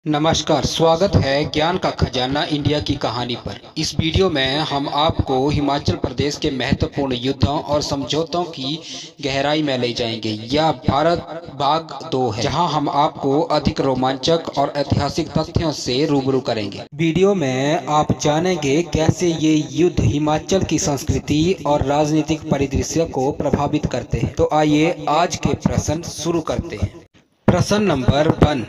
नमस्कार, स्वागत है ज्ञान का खजाना इंडिया की कहानी पर। इस वीडियो में हम आपको हिमाचल प्रदेश के महत्वपूर्ण युद्धों और समझौतों की गहराई में ले जाएंगे। यह भारत भाग 2 है, जहां हम आपको अधिक रोमांचक और ऐतिहासिक तथ्यों से रूबरू करेंगे। वीडियो में आप जानेंगे कैसे ये युद्ध हिमाचल की संस्कृति और राजनीतिक परिदृश्य को प्रभावित करते हैं। तो आइए आज के प्रश्न शुरू करते हैं। प्रश्न नंबर 1।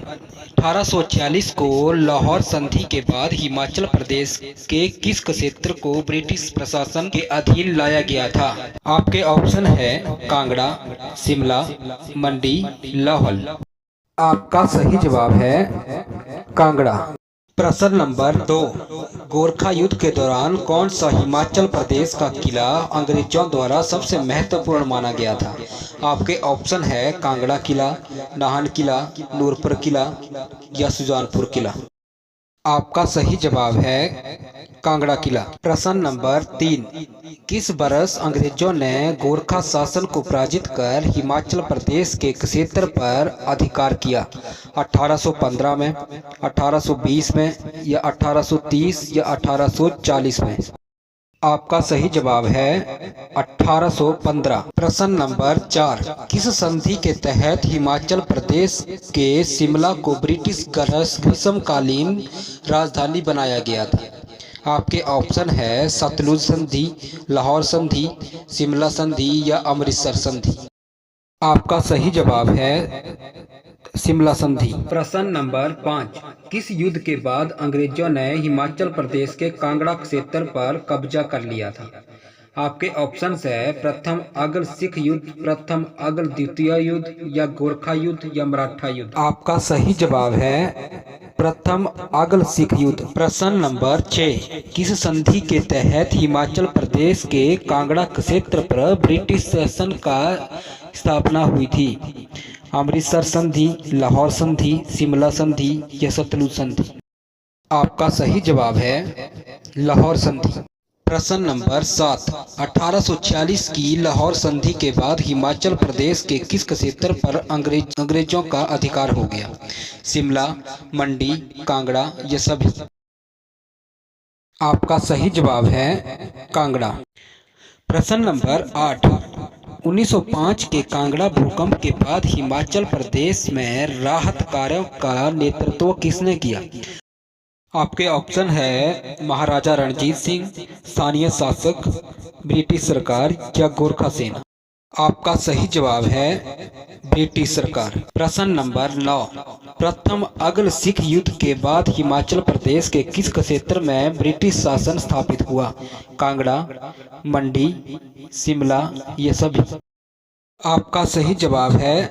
1846 को लाहौर संधि के बाद हिमाचल प्रदेश के किस क्षेत्र को ब्रिटिश प्रशासन के अधीन लाया गया था? आपके ऑप्शन है कांगड़ा, शिमला, मंडी, लाहौल। आपका सही जवाब है कांगड़ा। प्रश्न नंबर 2। गोरखा युद्ध के दौरान कौन सा हिमाचल प्रदेश का किला अंग्रेजों द्वारा सबसे महत्वपूर्ण माना गया था? आपके ऑप्शन है कांगड़ा किला, नाहन किला, नूरपुर किला या सुजानपुर किला। आपका सही जवाब है कांगड़ा किला। प्रश्न नंबर 3। किस बरस अंग्रेजों ने गोरखा शासन को पराजित कर हिमाचल प्रदेश के क्षेत्र पर अधिकार किया? 1815 में, 1820 में या 1830 या 1840 में? आपका सही जवाब है 1815। प्रश्न नंबर 4। किस संधि के तहत हिमाचल प्रदेश के शिमला को ब्रिटिश ग्रीष्मकालीन राजधानी बनाया गया था? आपके ऑप्शन है सतलुज संधि, लाहौर संधि, शिमला संधि या अमृतसर संधि। आपका सही जवाब है शिमला संधि। प्रश्न नंबर 5। किस युद्ध के बाद अंग्रेजों ने हिमाचल प्रदेश के कांगड़ा क्षेत्र पर कब्जा कर लिया था? आपके ऑप्शन है प्रथम अगल सिख युद्ध, प्रथम अगल द्वितीय युद्ध या गोरखा युद्ध या मराठा युद्ध। आपका सही जवाब है प्रथम अगल सिख युद्ध। प्रश्न नंबर 6। किस संधि के तहत हिमाचल प्रदेश के कांगड़ा क्षेत्र पर ब्रिटिश शासन का स्थापना हुई थी? अमृतसर संधि, लाहौर संधि, शिमला संधि या सतलुज संधि? आपका सही जवाब है लाहौर संधि। प्रश्न नंबर 7। 1846 की लाहौर संधि के बाद हिमाचल प्रदेश के किस क्षेत्र पर अंग्रेजों का अधिकार हो गया? शिमला, मंडी, कांगड़ा या सभी? आपका सही जवाब है कांगड़ा। प्रश्न नंबर 8। 1905 के कांगड़ा भूकंप के बाद हिमाचल प्रदेश में राहत कार्यों का नेतृत्व किसने किया? आपके ऑप्शन है महाराजा रणजीत सिंह, स्थानीय शासक, ब्रिटिश सरकार या गोरखा सेना। आपका सही जवाब है ब्रिटिश सरकार। प्रश्न नंबर 9। प्रथम अगल सिख युद्ध के बाद हिमाचल प्रदेश के किस क्षेत्र में ब्रिटिश शासन स्थापित हुआ? कांगड़ा, मंडी, शिमला ये सभी? आपका सही जवाब है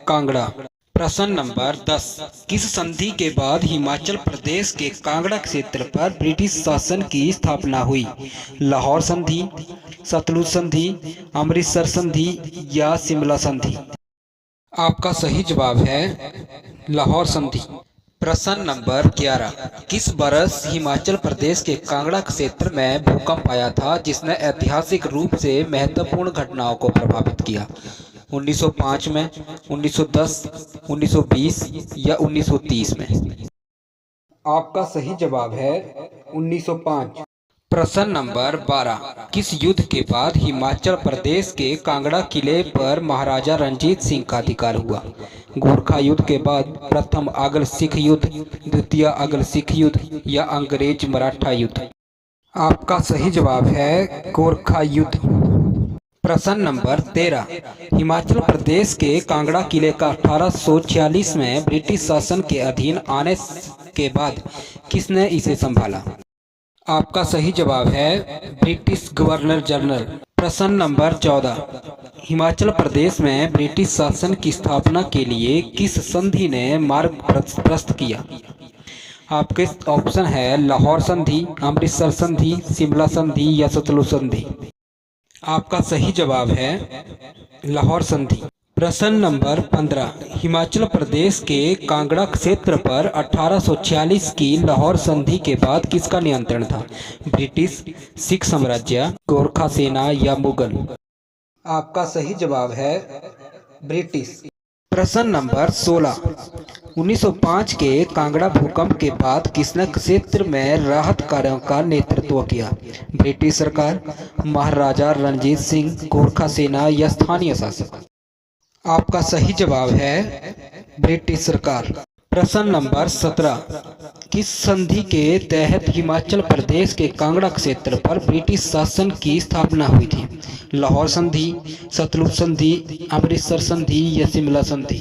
कांगड़ा। प्रश्न नंबर 10। किस संधि के बाद हिमाचल प्रदेश के कांगड़ा क्षेत्र पर ब्रिटिश शासन की स्थापना हुई? लाहौर संधि, सतलुज संधि, अमृतसर संधि या शिमला संधि? आपका सही जवाब है लाहौर संधि। प्रश्न नंबर 11। किस बरस हिमाचल प्रदेश के कांगड़ा क्षेत्र में भूकंप आया था जिसने ऐतिहासिक रूप से महत्वपूर्ण घटनाओं को प्रभावित किया? 1905 में, 1910, 1920 या 1930 में? आपका सही जवाब है 1905। प्रश्न नंबर 12। किस युद्ध के बाद हिमाचल प्रदेश के कांगड़ा किले पर महाराजा रणजीत सिंह का अधिकार हुआ? गोरखा युद्ध के बाद, प्रथम अगल सिख युद्ध, द्वितीय अगल सिख युद्ध या अंग्रेज मराठा युद्ध? आपका सही जवाब है गोरखा युद्ध। प्रश्न नंबर 13। हिमाचल प्रदेश के कांगड़ा किले का 1846 में ब्रिटिश शासन के अधीन आने के बाद किसने इसे संभाला? आपका सही जवाब है ब्रिटिश गवर्नर जनरल। प्रश्न नंबर 14। हिमाचल प्रदेश में ब्रिटिश शासन की स्थापना के लिए किस संधि ने मार्ग प्रशस्त किया? आपके ऑप्शन है लाहौर संधि, अमृतसर संधि, शिमला संधि या सतलुज संधि? आपका सही जवाब है लाहौर संधि। प्रश्न नंबर 15। हिमाचल प्रदेश के कांगड़ा क्षेत्र पर 1846 की लाहौर संधि के बाद किसका नियंत्रण था? ब्रिटिश, सिख साम्राज्य, गोरखा सेना या मुगल? आपका सही जवाब है ब्रिटिश। प्रश्न नंबर 16। 1905 के कांगड़ा भूकंप के बाद किसने क्षेत्र में राहत कार्यों का नेतृत्व किया? ब्रिटिश सरकार, महाराजा रणजीत सिंह, गोरखा सेना या स्थानीय शासक? आपका सही जवाब है ब्रिटिश सरकार। प्रश्न नंबर 17। किस संधि के तहत हिमाचल प्रदेश के कांगड़ा क्षेत्र पर ब्रिटिश शासन की स्थापना हुई थी? लाहौर संधि, सतलुज संधि, अमृतसर संधि या शिमला संधि?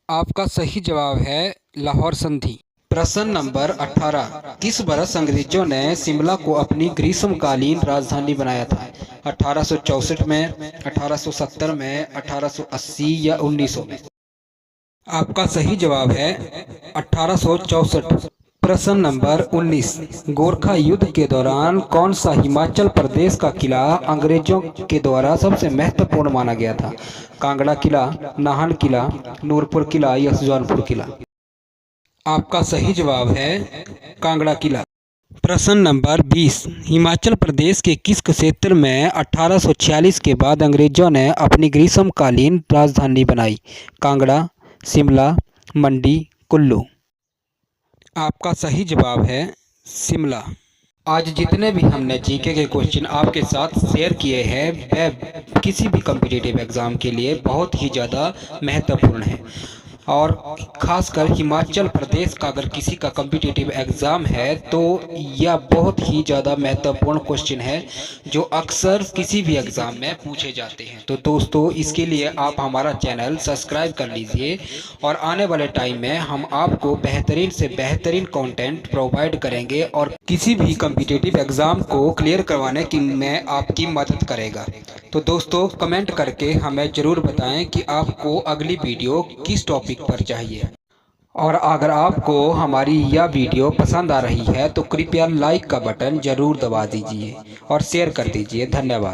आपका सही जवाब है लाहौर संधि। प्रश्न नंबर 18। किस वर्ष अंग्रेजों ने शिमला को अपनी ग्रीष्मकालीन राजधानी बनाया था? 1864 में, 1870 में, 1880 या 1900 में? आपका सही जवाब है 1864। प्रश्न नंबर 19। गोरखा युद्ध के दौरान कौन सा हिमाचल प्रदेश का किला अंग्रेजों के द्वारा सबसे महत्वपूर्ण माना गया था? कांगड़ा किला, नाहन किला, नूरपुर किला या सुजानपुर किला? आपका सही जवाब है कांगड़ा किला। प्रश्न नंबर 20। हिमाचल प्रदेश के किस क्षेत्र में 1846 के बाद अंग्रेजों ने अपनी ग्रीष्मकालीन राजधानी बनाई? कांगड़ा, शिमला, मंडी, कुल्लू? आपका सही जवाब है शिमला। आज जितने भी हमने जीके के क्वेश्चन आपके साथ शेयर किए हैं वह किसी भी कॉम्पिटिटिव एग्ज़ाम के लिए बहुत ही ज़्यादा महत्वपूर्ण है, और ख़ासकर हिमाचल प्रदेश का अगर किसी का कॉम्पिटिटिव एग्ज़ाम है तो यह बहुत ही ज़्यादा महत्वपूर्ण क्वेश्चन है जो अक्सर किसी भी एग्ज़ाम में पूछे जाते हैं। तो दोस्तों, इसके लिए आप हमारा चैनल सब्सक्राइब कर लीजिए और आने वाले टाइम में हम आपको बेहतरीन से बेहतरीन कंटेंट प्रोवाइड करेंगे और किसी भी कॉम्पिटिटिव एग्ज़ाम को क्लियर करवाने की में आपकी मदद करेगा। तो दोस्तों, कमेंट करके हमें ज़रूर बताएं कि आपको अगली वीडियो किस टॉपिक पर चाहिए, और अगर आपको हमारी यह वीडियो पसंद आ रही है तो कृपया लाइक का बटन ज़रूर दबा दीजिए और शेयर कर दीजिए। धन्यवाद।